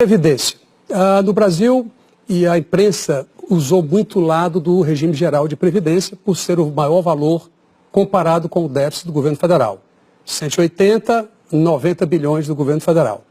Previdência. No Brasil, e a imprensa usou muito o lado do regime geral de previdência por ser o maior valor comparado com o déficit do governo federal. 180, 90 bilhões do governo federal.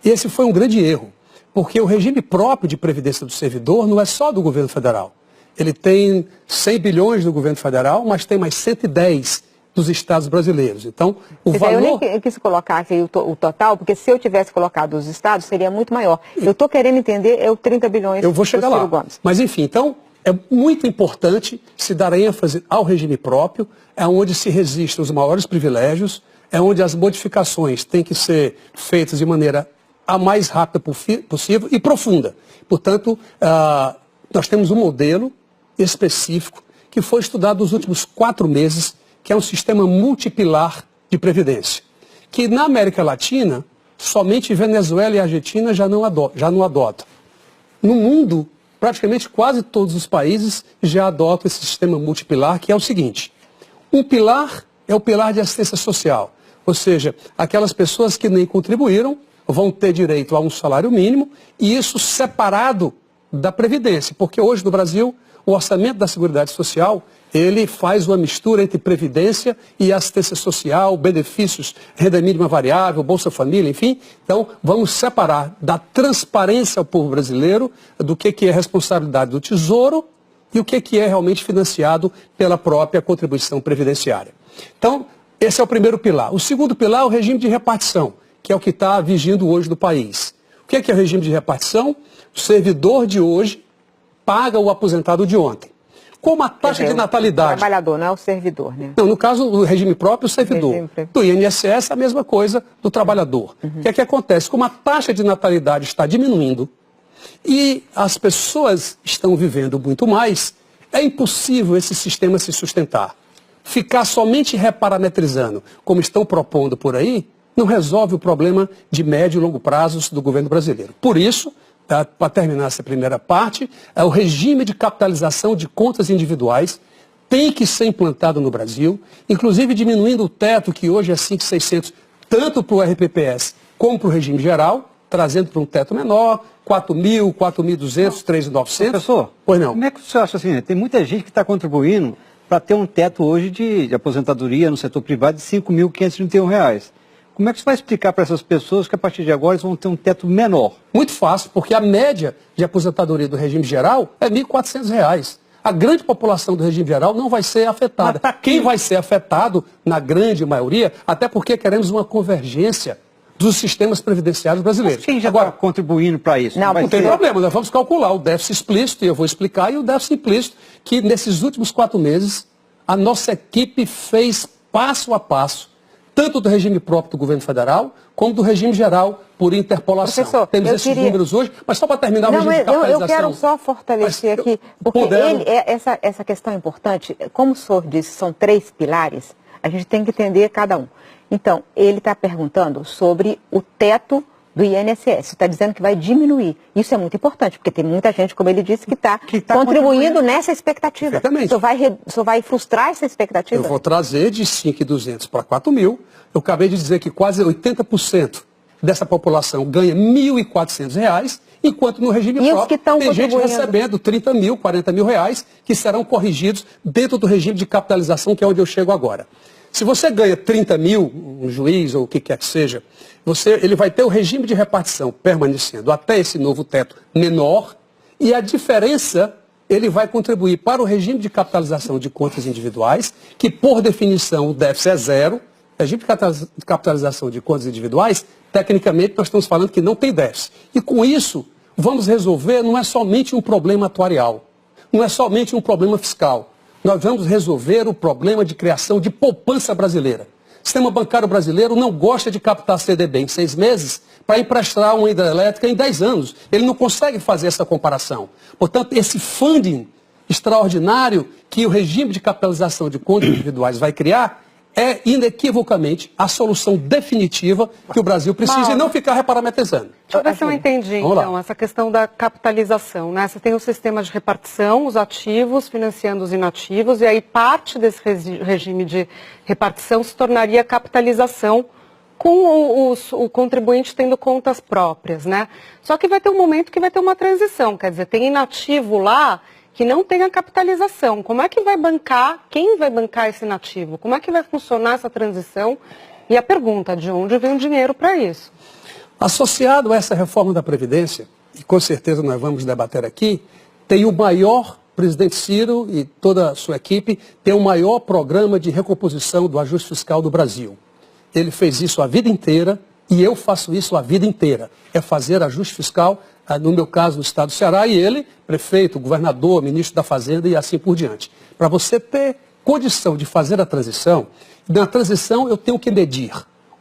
E esse foi um grande erro, porque o regime próprio de previdência do servidor não é só do governo federal. Ele tem 100 bilhões do governo federal, mas tem mais 110 dos estados brasileiros. Então, o valor... Eu nem quis colocar aqui o total, porque se eu tivesse colocado os estados, seria muito maior. Eu estou querendo entender, é o 30 bilhões eu vou chegar lá. Gomes. Mas, enfim, então, é muito importante se dar ênfase ao regime próprio, é onde se resistem os maiores privilégios, é onde as modificações têm que ser feitas de maneira a mais rápida possível e profunda. Portanto, nós temos um modelo específico que foi estudado nos últimos 4 meses, que é um sistema multipilar de previdência, que na América Latina, somente Venezuela e Argentina já não adotam. No mundo, praticamente quase todos os países já adotam esse sistema multipilar, que é o seguinte: um pilar é o pilar de assistência social, ou seja, aquelas pessoas que nem contribuíram vão ter direito a um salário mínimo, e isso separado da Previdência, porque hoje no Brasil o orçamento da Seguridade Social, ele faz uma mistura entre previdência e assistência social, benefícios, renda mínima variável, Bolsa Família, enfim. Então, vamos separar da transparência ao povo brasileiro do que é responsabilidade do Tesouro e o que é realmente financiado pela própria contribuição previdenciária. Então, esse é o primeiro pilar. O segundo pilar é o regime de repartição, que é o que está vigindo hoje no país. O que é o regime de repartição? O servidor de hoje paga o aposentado de ontem. Como a taxa de natalidade... O trabalhador, não é o servidor, né? Não, no caso, o regime próprio, o servidor. Do INSS, a mesma coisa do trabalhador. O que é que acontece? Como a taxa de natalidade está diminuindo e as pessoas estão vivendo muito mais, é impossível esse sistema se sustentar. Ficar somente reparametrizando, como estão propondo por aí, não resolve o problema de médio e longo prazos do governo brasileiro. Por isso, para terminar essa primeira parte, o regime de capitalização de contas individuais tem que ser implantado no Brasil, inclusive diminuindo o teto, que hoje é 5.600, tanto para o RPPS como para o regime geral, trazendo para um teto menor, 4.000, 4.200, 3.900. Professor, pois não. Como é que o senhor acha assim, né? Tem muita gente que está contribuindo para ter um teto hoje de aposentadoria no setor privado de R$ 5.531. Como é que você vai explicar para essas pessoas que a partir de agora eles vão ter um teto menor? Muito fácil, porque a média de aposentadoria do regime geral é R$ 1.400. A grande população do regime geral não vai ser afetada. Quem vai ser afetado, na grande maioria, até porque queremos uma convergência dos sistemas previdenciários brasileiros. Mas quem já está contribuindo para isso? Não tem problema, nós vamos calcular o déficit explícito, e eu vou explicar, e o déficit implícito, que nesses últimos 4 meses, a nossa equipe fez passo a passo, tanto do regime próprio do governo federal, como do regime geral por interpolação. Professor, temos esses números hoje, mas só para terminar o regime de capitalização. Eu quero só fortalecer aqui, porque essa questão é importante. Como o senhor disse, são 3 pilares, a gente tem que entender cada um. Então, ele está perguntando sobre o teto do INSS, está dizendo que vai diminuir. Isso é muito importante, porque tem muita gente, como ele disse, que está contribuindo nessa expectativa. Perfeitamente. O senhor vai frustrar essa expectativa? Eu vou trazer de 5.200 para 4.000. Eu acabei de dizer que quase 80% dessa população ganha R$ 1.400, enquanto no regime próprio tem gente recebendo 30 mil, 40 mil reais, que serão corrigidos dentro do regime de capitalização, que é onde eu chego agora. Se você ganha 30 mil, um juiz ou o que quer que seja, ele vai ter o regime de repartição permanecendo até esse novo teto menor, e a diferença ele vai contribuir para o regime de capitalização de contas individuais, que por definição o déficit é zero. Regime de capitalização de contas individuais, tecnicamente nós estamos falando que não tem déficit. E com isso, vamos resolver, não é somente um problema atuarial, não é somente um problema fiscal. Nós vamos resolver o problema de criação de poupança brasileira. O sistema bancário brasileiro não gosta de captar CDB em 6 meses para emprestar uma hidrelétrica em 10 anos. Ele não consegue fazer essa comparação. Portanto, esse funding extraordinário que o regime de capitalização de contas individuais vai criar é inequivocamente a solução definitiva que o Brasil precisa e não ficar reparametrizando. Deixa eu ver se eu entendi, então, essa questão da capitalização, né? Você tem o sistema de repartição, os ativos financiando os inativos, e aí parte desse regime de repartição se tornaria capitalização com o contribuinte tendo contas próprias, né? Só que vai ter um momento que vai ter uma transição, quer dizer, tem inativo lá que não tem a capitalização. Como é que vai bancar, quem vai bancar esse inativo? Como é que vai funcionar essa transição? E a pergunta, de onde vem o dinheiro para isso? Associado a essa reforma da Previdência, e com certeza nós vamos debater aqui, tem o maior, presidente Ciro e toda a sua equipe, tem o maior programa de recomposição do ajuste fiscal do Brasil. Ele fez isso a vida inteira e eu faço isso a vida inteira. É fazer ajuste fiscal, no meu caso, no estado do Ceará, e ele, prefeito, governador, ministro da Fazenda e assim por diante. Para você ter condição de fazer a transição, na transição eu tenho que medir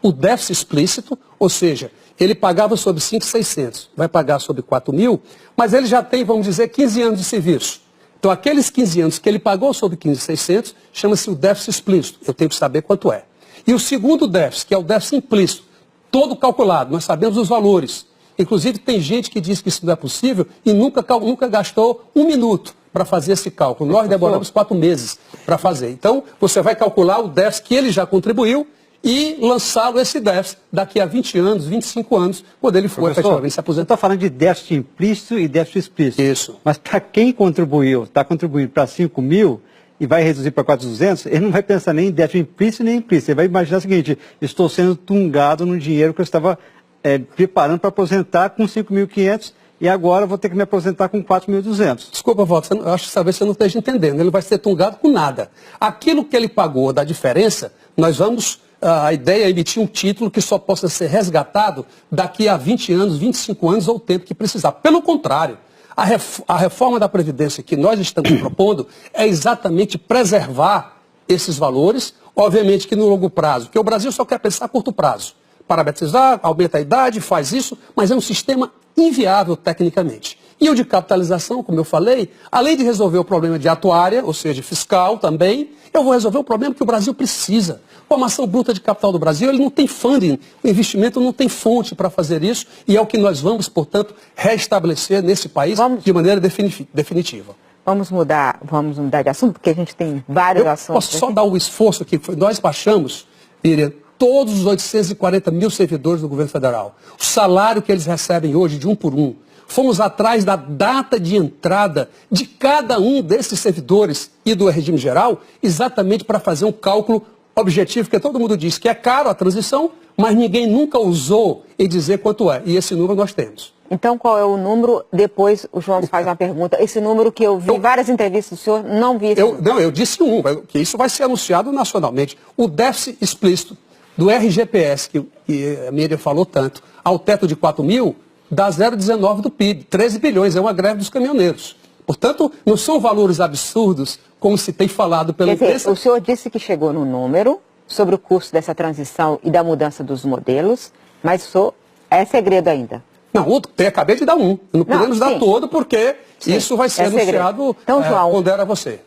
o déficit explícito, ou seja, ele pagava sobre 5.600, vai pagar sobre 4.000, mas ele já tem, vamos dizer, 15 anos de serviço. Então, aqueles 15 anos que ele pagou sobre 15.600, chama-se o déficit explícito. Eu tenho que saber quanto é. E o segundo déficit, que é o déficit implícito, todo calculado, nós sabemos os valores. Inclusive, tem gente que diz que isso não é possível e nunca gastou 1 minuto para fazer esse cálculo. Nós demoramos 4 meses para fazer. Então, você vai calcular o déficit que ele já contribuiu e lançá-lo esse déficit daqui a 20 anos, 25 anos, quando ele for efetivamente se aposentar. Você está falando de déficit implícito e déficit explícito. Isso. Mas para quem contribuiu, está contribuindo para 5.000 e vai reduzir para 4.200, ele não vai pensar nem em déficit implícito nem implícito. Ele vai imaginar o seguinte: estou sendo tungado no dinheiro que eu estava preparando para aposentar com 5.500 e agora vou ter que me aposentar com 4.200. Desculpa, Walter, eu acho que talvez você não esteja entendendo. Ele vai ser tungado com nada. Aquilo que ele pagou da diferença, nós vamos... A ideia é emitir um título que só possa ser resgatado daqui a 20 anos, 25 anos ou o tempo que precisar. Pelo contrário, a reforma da Previdência que nós estamos propondo é exatamente preservar esses valores, obviamente que no longo prazo, porque o Brasil só quer pensar a curto prazo. Parametrizar, aumenta a idade, faz isso, mas é um sistema inviável tecnicamente. E o de capitalização, como eu falei, além de resolver o problema de atuária, ou seja, fiscal também, eu vou resolver o problema que o Brasil precisa. A formação bruta de capital do Brasil, ele não tem funding, o investimento não tem fonte para fazer isso, e é o que nós vamos, portanto, restabelecer nesse país de maneira definitiva. Vamos mudar de assunto, porque a gente tem vários assuntos. Posso só dar um esforço aqui, nós baixamos, Miriam, todos os 840 mil servidores do governo federal. O salário que eles recebem hoje, de um por um. Fomos atrás da data de entrada de cada um desses servidores e do regime geral, exatamente para fazer um cálculo objetivo, porque todo mundo diz que é caro a transição, mas ninguém nunca usou em dizer quanto é. E esse número nós temos. Então, qual é o número? Depois o João faz uma pergunta. Esse número que eu vi em várias entrevistas do senhor, não vi esse número. Não, eu disse que isso vai ser anunciado nacionalmente. O déficit explícito do RGPS, que a Miriam falou tanto, ao teto de 4.000, dá 0,19 do PIB, 13 bilhões, é uma greve dos caminhoneiros. Portanto, não são valores absurdos, como se tem falado pela imprensa. O senhor disse que chegou no número sobre o custo dessa transição e da mudança dos modelos, mas é segredo ainda. Não, acabei de dar um. Não podemos dar todo, porque isso vai ser anunciado então, João, quando era você.